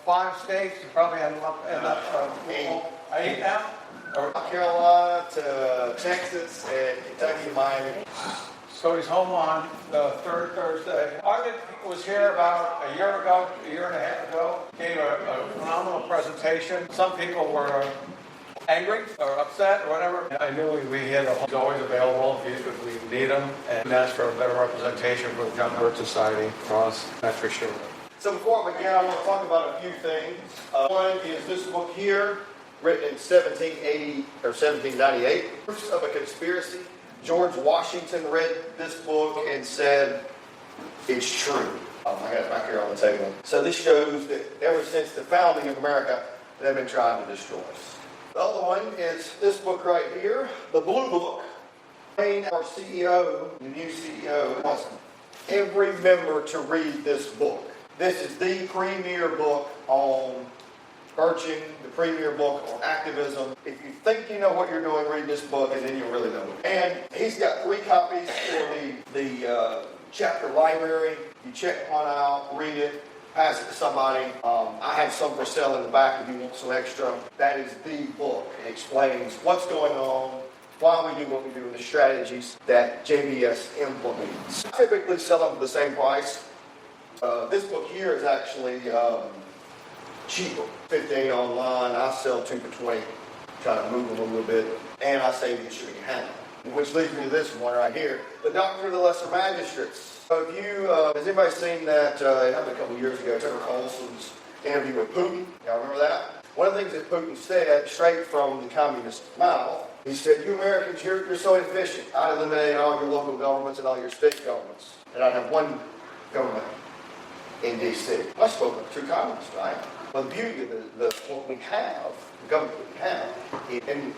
5 states, you probably end up 8 now? North Carolina to Texas and Kentucky to Miami. So he's home on the third Thursday. Arvid was here about a year and a half ago, gave a phenomenal presentation. Some people were angry or upset or whatever. I knew we had he's always available if we need him, and ask for a better representation for the Young Bird Society for us, that's for sure. So before I begin, I want to talk about a few things. One is this book here, written in 1780 or 1798, Proofs of a Conspiracy. George Washington read this book and said, it's true. I got it back here on the table. So this shows that ever since the founding of America, they've been trying to destroy us. The other one is this book right here, the Blue Book. Our CEO, the new CEO, wants every member to read this book. This is the premier book on Birching, the premier book on activism. If you think you know what you're doing, read this book, and then you'll really know it. And he's got 3 copies for the chapter library. You check one out, read it, pass it to somebody. I have some for sale in the back if you want some extra. That is the book. It explains what's going on, why we do what we do, and the strategies that JBS implements. I typically sell them for the same price. This book here is actually cheaper. $15 online, I sell 2 for $20. Try to move them a little bit, and I save the shipping and handling. Which leads me to this one right here, the Doctrine of the Lesser Magistrates. So if you, has anybody seen that, it happened a couple years ago, Tucker Carlson's interview with Putin? Y'all remember that? One of the things that Putin said, straight from the communist mouth, he said, you Americans, you're so inefficient. I'd eliminate all your local governments and all your state governments, and I'd have one government in D.C. I spoke with true communists, right? Well, the beauty of what we have, the government we have, and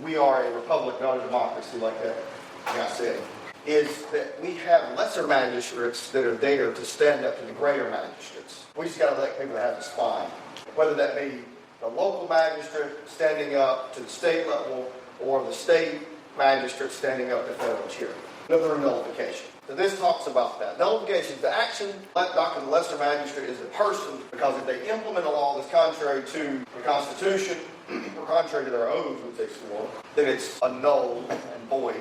we are a republic, not a democracy like that guy said, is that we have lesser magistrates that are there to stand up to the greater magistrates. We just got to elect people that have the spine. Whether that be the local magistrate standing up to the state level or the state magistrate standing up to federal jury. Another nullification. So this talks about that. Nullification, the action, Doctrine of the Lesser Magistrate is a person, because if they implement a law that's contrary to the Constitution, or contrary to their oaths, which they swore, then it's a null and void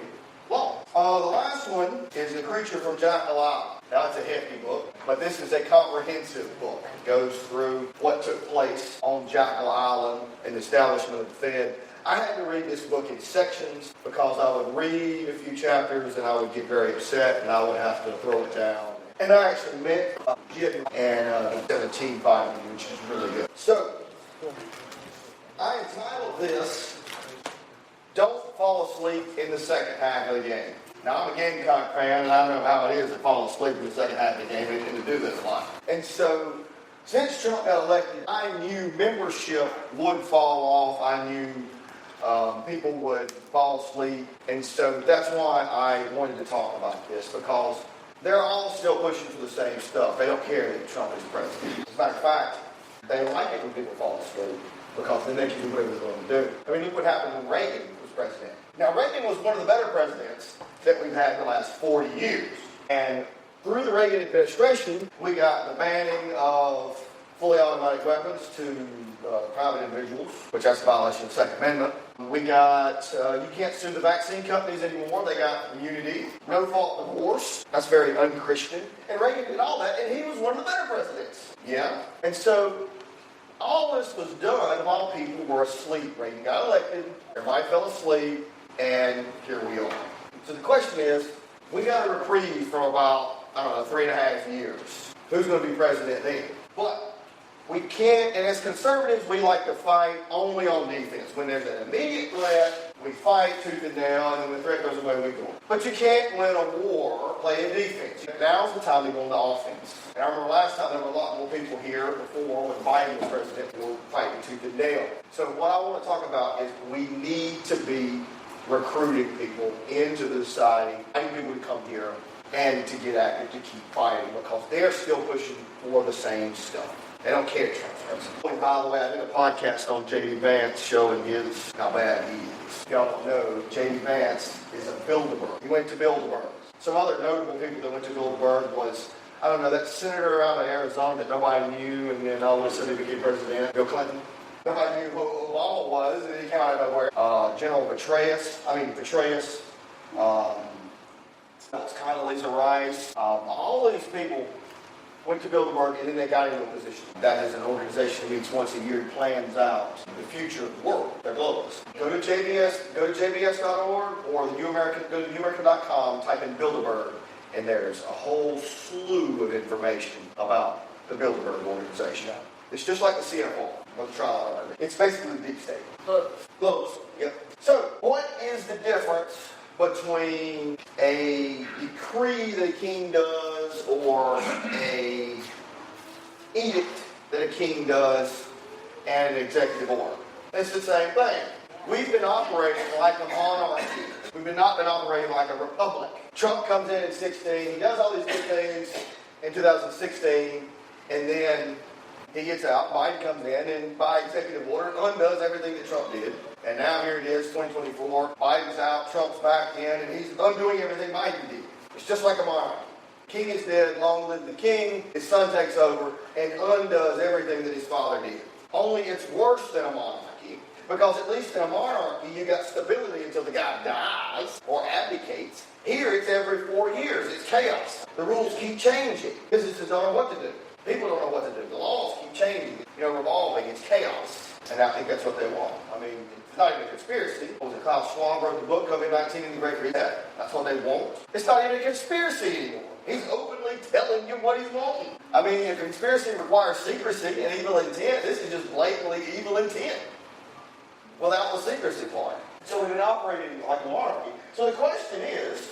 law. The last one is The Creature from Jekyll Island. Now, it's a hefty book, but this is a comprehensive book. It goes through what took place on Jekyll Island and the establishment of the Fed. I had to read this book in sections because I would read a few chapters and I would get very upset and I would have to throw it down. And I actually met Jim and 17 volume, which is really good. So, I entitled this, Don't Fall Asleep in the Second Half of the Game. Now, I'm a Gamecock fan, and I know how it is to fall asleep in the second half of the game and to do this a lot. And so, since Trump got elected, I knew membership would fall off. I knew people would fall asleep. And so that's why I wanted to talk about this, because they're all still pushing for the same stuff. They don't care that Trump is president. As a matter of fact, they like it when people fall asleep, because then they can do whatever they're going to do. I mean, look what happened when Reagan was president. Now, Reagan was one of the better presidents that we've had in the last 40 years. And through the Reagan administration, we got the banning of fully automatic weapons to private individuals, which that's a violation of the Second Amendment. We got, you can't sue the vaccine companies anymore. They got immunity. No fault divorce. That's very un-Christian. And Reagan did all that, and he was one of the better presidents. Yeah? And so, all this was done while people were asleep. Reagan got elected, everybody fell asleep, and here we are. So the question is, we got a reprieve from about, 3.5 years. Who's going to be president then? But we can't, and as conservatives, we like to fight only on defense. When there's an immediate threat, we fight tooth and nail, and then when the threat goes away, we go. But you can't win a war playing defense. Now's the time to go on the offense. And I remember last time there were a lot more people here before when Biden was president who were fighting tooth and nail. So what I want to talk about is we need to be recruiting people into the society, inviting people to come here and to get active, to keep fighting, because they're still pushing for the same stuff. They don't care transparency. By the way, I did a podcast on J.D. Vance showing his how bad he is. If y'all don't know, J.D. Vance is a Bilderberg. He went to Bilderberg. Some other notable people that went to Bilderberg was I don't know, that senator out of Arizona that nobody knew, and then all of a sudden he became president, Bill Clinton. Nobody knew who Obama was, and then he came out of nowhere. General Petraeus, Condoleezza Rice, all of these people went to Bilderberg, and then they got into a position. That is an organization that meets once a year and plans out the future of the world. They're globalists. Go to jbs.org or go to newamerican.com, type in Bilderberg, and there's a whole slew of information about the Bilderberg organization. It's just like the CFO. It's basically the deep state. Globalists. Yep. So, what is the difference between a decree that a king does or a edict that a king does and an executive order? It's the same thing. We've been operating like a monarchy. We've not been operating like a republic. Trump comes in 2016, he does all these good things in 2016, and then he gets out, Biden comes in, and by executive order undoes everything that Trump did. And now here it is, 2024, Biden's out, Trump's back in, and he's undoing everything Biden did. It's just like a monarchy. King is dead, long live the king. His son takes over and undoes everything that his father did. Only it's worse than a monarchy, because at least in a monarchy, you got stability until the guy dies or abdicates. Here, it's every 4 years. It's chaos. The rules keep changing. Businesses don't know what to do. People don't know what to do. The laws keep changing, revolving. It's chaos. And I think that's what they want. I mean, it's not even a conspiracy. Was it Klaus Schwab wrote the book, COVID-19 and the Great Reset? That's what they want. It's not even a conspiracy anymore. He's openly telling you what he's wanting. I mean, a conspiracy requires secrecy and evil intent. This is just blatantly evil intent without the secrecy part. So we've been operating like a monarchy. So the question is,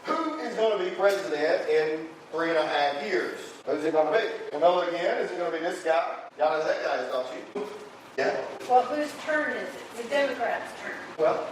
who is going to be president in 3.5 years? Who's it going to be? We'll know it again. Is it going to be this guy? Y'all know who that guy is, don't you? Yeah. Well, whose turn is it? The Democrats' turn. Well,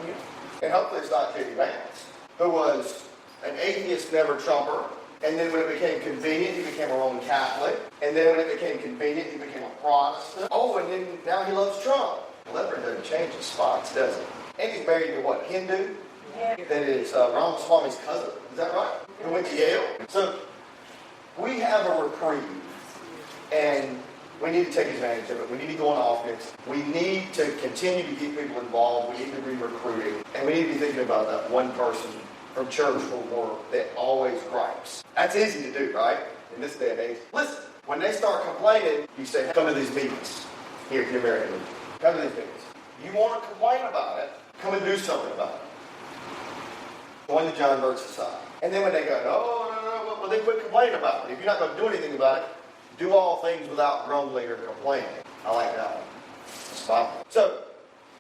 and hopefully it's not J.D. Vance, who was an atheist, never Trumper, and then when it became convenient, he became a Roman Catholic, and then when it became convenient, he became a Protestant. Oh, and then now he loves Trump. Well, that doesn't change his spots, does it? And he's married to what, Hindu? Yeah. That is Ramaswamy's cousin. Is that right? Who went to Yale. So we have a reprieve, and we need to take advantage of it. We need to go on offense. We need to continue to get people involved. We need to be recruiting. And we need to be thinking about that one person from church or work that always gripes. That's easy to do, right? In this day and age. Listen, when they start complaining, you say, come to these meetings. Here, if you're married. Come to these meetings. You want to complain about it, come and do something about it. Join the John Birch Society. And then when they go, no, well, they quit complaining about it. If you're not going to do anything about it, do all things without grumbling or complaining. I like that one. It's fine. So,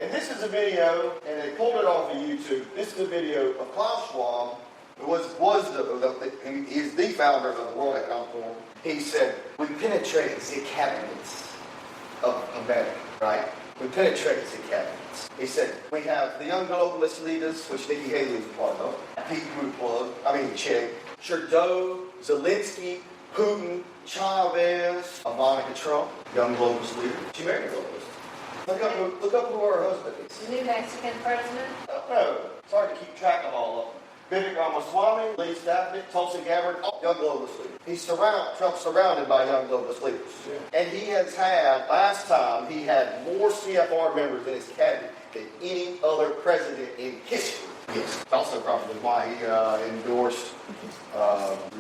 and this is a video, and they pulled it off of YouTube. This is a video of Klaus Schwab, who he is the founder of the World Economic Forum. He said, we penetrated the cabinets of America, right? We penetrated the cabinets. He said, we have the young globalist leaders, which Nikki Haley is part of, Pete Che, Trudeau, Zelensky, Putin, Chavez, Ivanka Trump, young globalist leader. She married a globalist. Look up who her husband is. The new Mexican president? I don't know. It's hard to keep track of all of them. Vivek Ramaswamy, Lee Stafford, Tulsi Gabbard, young globalist leaders. Trump's surrounded by young globalist leaders. Yeah. And he has had, last time, he had more CFR members in his cabinet than any other president in history. Yes. Also probably why he endorsed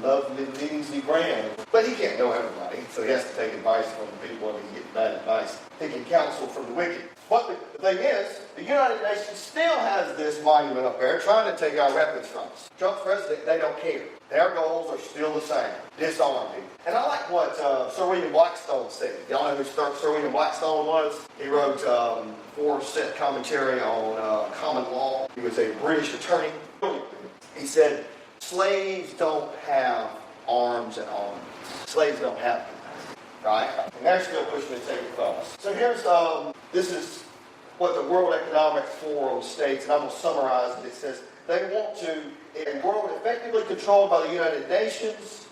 lovely Lindsey Graham. But he can't know everybody, so he has to take advice from the people when he gets bad advice. Taking counsel from the wicked. But the thing is, the United Nations still has this monument up there trying to take our weapons from us. Trump's president, they don't care. Their goals are still the same. Disarm people. And I like what Sir William Blackstone said. Y'all know who Sir William Blackstone was? He wrote 4-set commentary on common law. He was a British attorney. He said, slaves don't have arms and arms. Slaves don't have them. Right? And they're still pushing to take it from us. So here's, this is what the World Economic Forum states, and I'm going to summarize it. It says, they want to, a world effectively controlled by the United Nations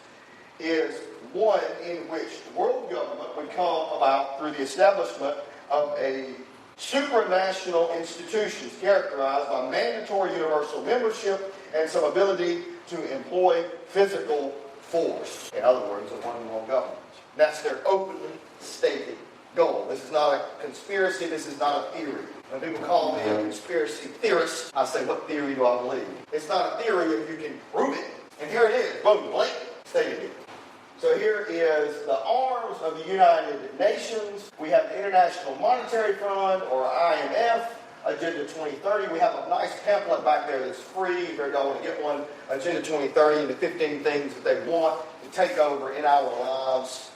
is one in which world government would come about through the establishment of a supranational institutions characterized by mandatory universal membership and some ability to employ physical force. In other words, a one world government. That's their openly stated goal. This is not a conspiracy. This is not a theory. When people call me a conspiracy theorist, I say, what theory do I believe? It's not a theory if you can prove it. And here it is, boom, blank, stated it. So here is the arms of the United Nations. We have the International Monetary Fund, or IMF, Agenda 2030. We have a nice pamphlet back there that's free if y'all want to get one. Agenda 2030 and the 15 things that they want to take over in our lives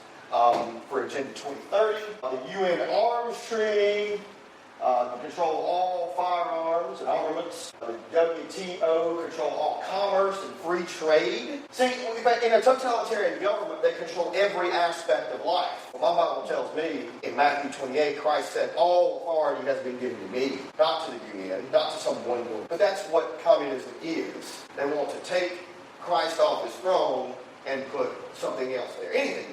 for Agenda 2030. The UN Arms Treaty, control all firearms and armaments. The WTO control all commerce and free trade. See, in a totalitarian government, they control every aspect of life. Well, my Bible tells me in Matthew 28, Christ said, all authority has been given to me, not to the UN, not to some one group. But that's what communism is. They want to take Christ off his throne and put something else there, anything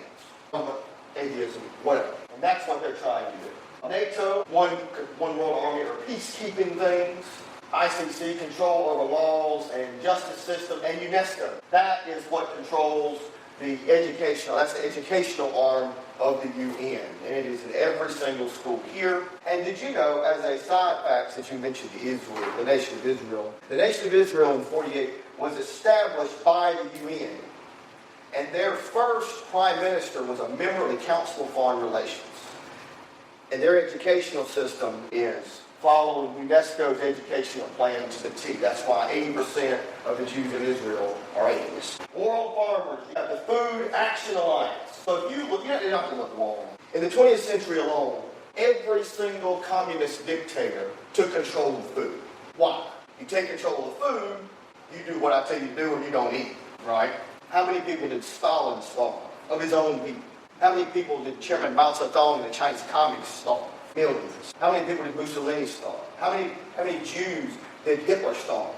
else. Atheism, whatever. And that's what they're trying to do. NATO, one world army, or peacekeeping things. ICC, control over laws and justice system, and UNESCO. That is what controls the educational, that's the educational arm of the UN. And it is in every single school here. And did you know, as a side fact, since you mentioned Israel, the nation of Israel in 1948 was established by the UN. And their first prime minister was a member of the Council of Foreign Relations. And their educational system is following UNESCO's educational plan to the T. That's why 80% of the Jews in Israel are atheists. World Farmers, you have the Food Action Alliance. So if you look, you're not going to look wrong. In the 20th century alone, every single communist dictator took control of food. Why? You take control of the food, you do what I tell you to do, and you don't eat, right? How many people did Stalin slaughter of his own people? How many people did Chairman Mao Zedong and the Chinese Communists slaughter? Millions. How many people did Mussolini slaughter? How many Jews did Hitler slaughter?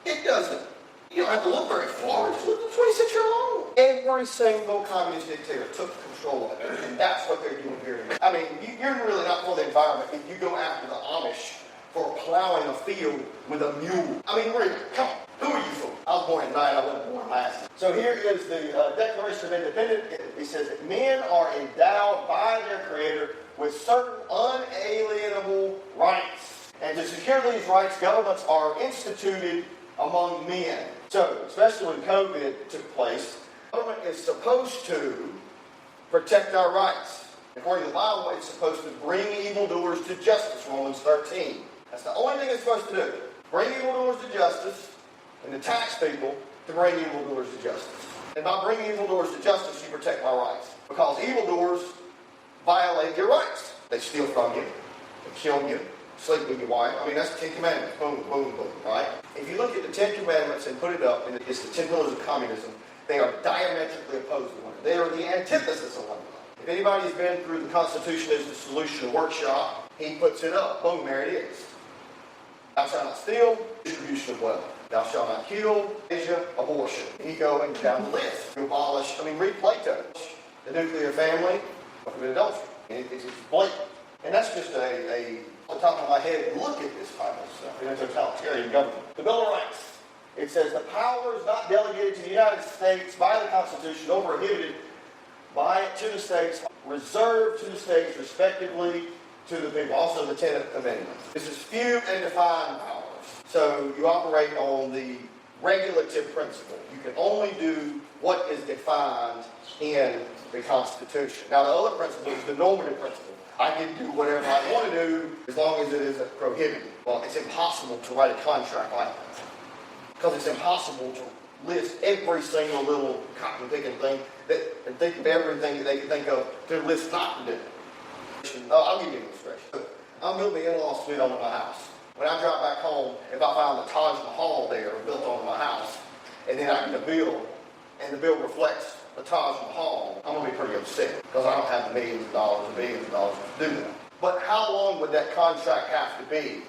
It doesn't. You don't have to look very far. Just look at the 20th century alone. Every single communist dictator took control of it, and that's what they're doing here. I mean, you're really not for the environment if you go after the Amish for plowing a field with a mule. I mean, really, come on. Who are you for? I was born at 9, I wasn't born last. So here is the Declaration of Independence. It says that men are endowed by their Creator with certain unalienable rights. And to secure these rights, governments are instituted among men. So, especially when COVID took place, government is supposed to protect our rights. According to the Bible, it's supposed to bring evildoers to justice, Romans 13. That's the only thing it's supposed to do. Bring evildoers to justice, and to tax people to bring evildoers to justice. And by bringing evildoers to justice, you protect my rights. Because evildoers violate your rights. They steal from you, they kill you, sleep with your wife. I mean, that's the 10 Commandments. Boom, boom, boom, right? If you look at the 10 Commandments and put it up, and it's the 10 pillars of communism, they are diametrically opposed to one another. They are the antithesis of one another. If anybody's been through the Constitution is the Solution workshop, he puts it up. Boom, there it is. Thou shalt not steal, distribution of wealth. Thou shalt not kill, abortion. And you go and down the list. You abolish, read Plato. The nuclear family, adultery. It's blatant. And that's just on the top of my head, look at this type of stuff in a totalitarian government. The Bill of Rights. It says the powers not delegated to the United States by the Constitution or prohibited by it to the states, reserved to the states respectively to the people. Also the 10th Amendment. This is few and defined powers. So you operate on the regulative principle. You can only do what is defined in the Constitution. Now the other principle is the normative principle. I can do whatever I want to do as long as it isn't prohibited. Well, it's impossible to write a contract like that. Because it's impossible to list every single little cotton-picking thing and think of everything that they can think of to list not to do. I'll give you an illustration. I'm building an in-law suite onto my house. When I drive back home, if I find the Taj Mahal there built onto my house, and then I get a bill, and the bill reflects the Taj Mahal, I'm going to be pretty upset because I don't have the millions of dollars and billions of dollars to do that. But how long would that contract have to be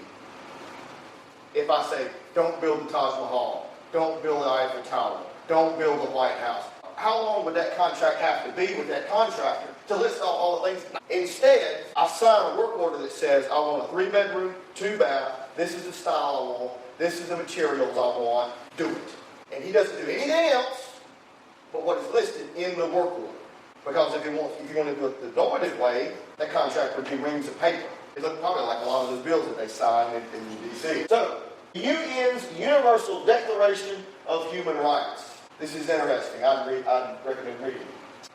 if I say, don't build the Taj Mahal, don't build the Eiffel Tower, don't build the White House? How long would that contract have to be with that contractor to list all the things? Instead, I sign a work order that says, I want a 3-bedroom, 2-bath, this is the style I want, this is the materials I want, do it. And he doesn't do anything else but what is listed in the work order. Because if you're going to do it the Doherty way, that contract would be reams of paper. It looked probably like a lot of those bills that they signed in D.C. So, the UN's Universal Declaration of Human Rights. This is interesting. I'd recommend reading it.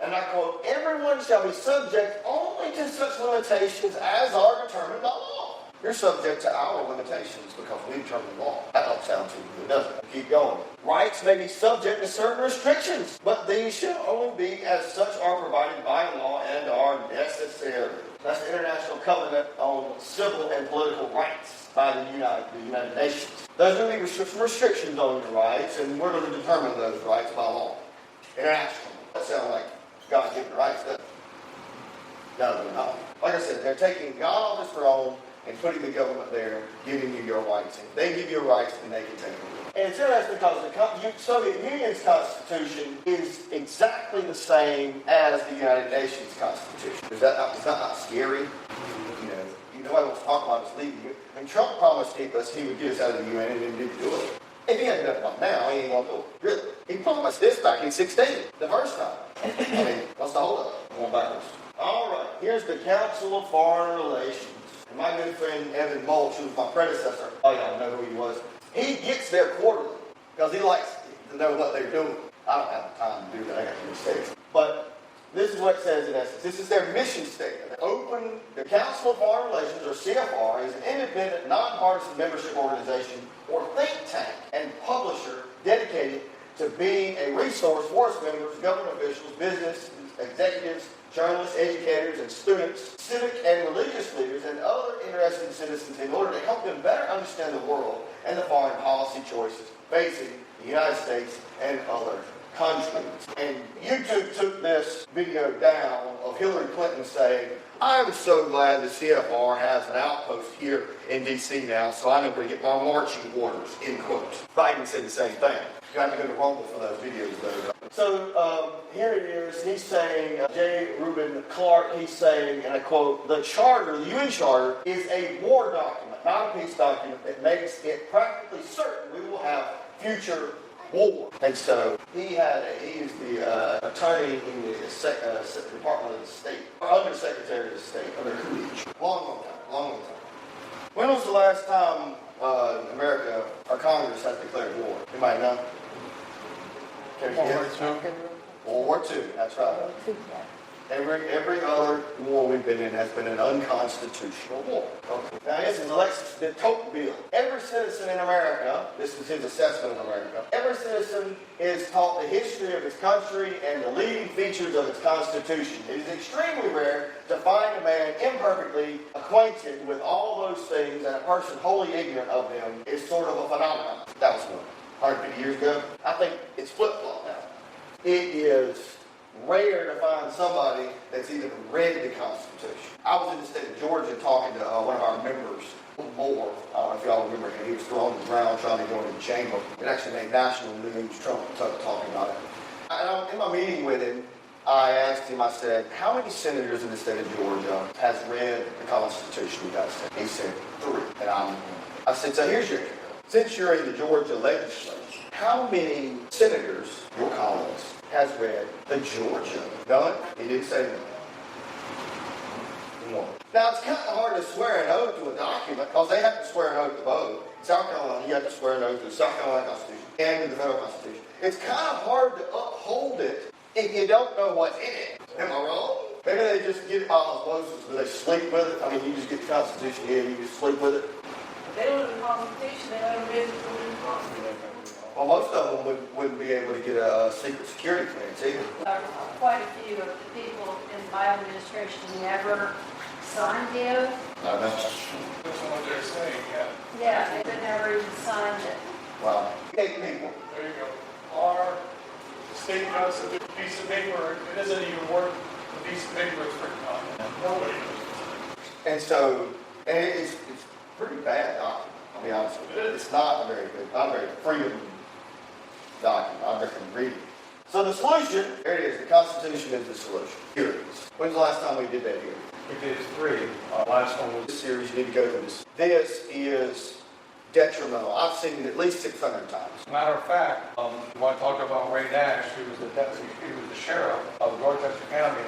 And I quote, "Everyone shall be subject only to such limitations as are determined by law." You're subject to our limitations because we determine the law. That don't sound too good, does it? Keep going. "Rights may be subject to certain restrictions, but these shall only be as such are provided by law and are necessary." That's the International Covenant on Civil and Political Rights by the United Nations. There's going to be some restrictions on your rights, and we're going to determine those rights by law. International. That sounds like God-given rights, doesn't it? No, they're not. Like I said, they're taking God off his throne and putting the government there, giving you your rights. And they give you rights, and they can take them. And it's interesting because the Soviet Union's Constitution is exactly the same as the United Nations Constitution. Is that not scary? Nobody wants to talk about us leaving. When Trump promised us he would get us out of the UN and he didn't do it. If he hadn't done it by now, he ain't going to do it. Really. He promised this back in 2016, the first time. What's the hold up? Going backwards. All right, here's the Council of Foreign Relations. And my good friend Evan Mulch, who was my predecessor, y'all know who he was, he gets there quarterly because he likes to know what they're doing. I don't have the time to do that. I got too many mistakes. But this is what it says in essence. This is their mission statement. The Council of Foreign Relations, or CFR, is an independent, nonpartisan membership organization or think tank and publisher dedicated to being a resource for its members, government officials, business executives, journalists, educators, and students, civic and religious leaders, and other interested citizens in order to help them better understand the world and the foreign policy choices facing the United States and other countries. And YouTube took this video down of Hillary Clinton saying, "I'm so glad the CFR has an outpost here in D.C. now, so I know where to get my marching orders," end quote. Biden said the same thing. You have to go to Rumble for those videos, though. So here it is. He's saying, J. Reuben Clark, he's saying, and I quote, "The charter, the UN Charter, is a war document, not a peace document that makes it practically certain we will have future war." And so he is the attorney in the Department of the State, or Undersecretary of the State, under Coolidge. Long time. When was the last time America, our Congress, has declared war? Anybody know? World War II, that's right. Every other war we've been in has been an unconstitutional war. Okay. Now, this is Alexis de Tocqueville. Every citizen in America, this is his assessment of America, every citizen is taught the history of its country and the leading features of its constitution. It is extremely rare to find a man imperfectly acquainted with all those things, and a person wholly ignorant of them is sort of a phenomenon. That was 150 years ago. I think it's flip-flop now. It is rare to find somebody that's even read the Constitution. I was in the state of Georgia talking to one of our members, Moore. I don't know if y'all remember him. He was thrown on the ground trying to go into the chamber. It actually made national news, Trump talking about it. In my meeting with him, I asked him, I said, "How many senators in the state of Georgia has read the Constitution of the United States?" He said, 3. And I said, "So here's your, since you're in the Georgia legislature, how many senators, your colleagues, has read the Georgia?" Done? He didn't say that. No. Now, it's kind of hard to swear an oath to a document because they have to swear an oath to both. In South Carolina, you have to swear an oath to the South Carolina Constitution and to the federal Constitution. It's kind of hard to uphold it if you don't know what's in it. Am I wrong? Maybe they just get it by osmosis, but they sleep with it. I mean, you just get the Constitution here and you just sleep with it. They don't have a constitution, they don't have a business constitution. Well, most of them wouldn't be able to get a secret security clearance either. Quite a few of the people in my administration never signed the oath. I know. That's what they're saying, yeah. Yeah, they never even signed it. Wow. 8 people. There you go. Our state constitution, piece of paper, it isn't even worth the piece of paper it's written on. Nobody knows. And so, and it's pretty bad document, I'll be honest with you. It's not a very good, not a very freedom document. I recommend reading it. So the solution, there it is, the Constitution is the solution. Here it is. When's the last time we did that here? We did 3. Last one was This series, you need to go through this. This is detrimental. I've seen it at least 600 times. Matter of fact, you want to talk about Ray Nash, who was the deputy, he was the sheriff of Dorchester County,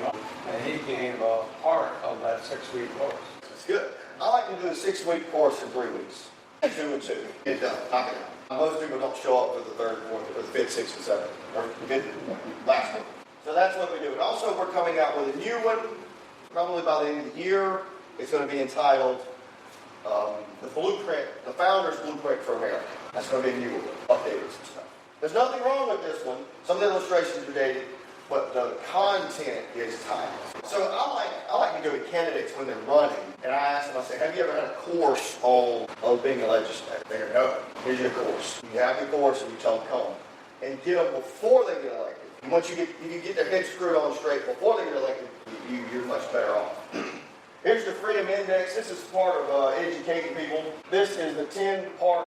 and he gave a part of that 6-week course. It's good. I like to do a 6-week course in 3 weeks. 2 and 2. Get it done. Knock it out. Most people don't show up for the 3rd, 4th, or the 5th, 6th, and 7th. Or the 5th, last one. So that's what we do. And also we're coming out with a new one, probably by the end of the year. It's going to be entitled The Blueprint, The Founder's Blueprint for America. That's going to be a new one, updated some stuff. There's nothing wrong with this one. Some of the illustrations are dated, but the content is timeless. So I like to go to candidates when they're running, and I ask them, I say, have you ever had a course on being a legislator? They go, no. Here's your course. You have your course, and you tell them, come. And get them before they get elected. And once you get their head screwed on straight before they get elected, you're much better off. Here's the Freedom Index. This is part of educating people. This is the 10 part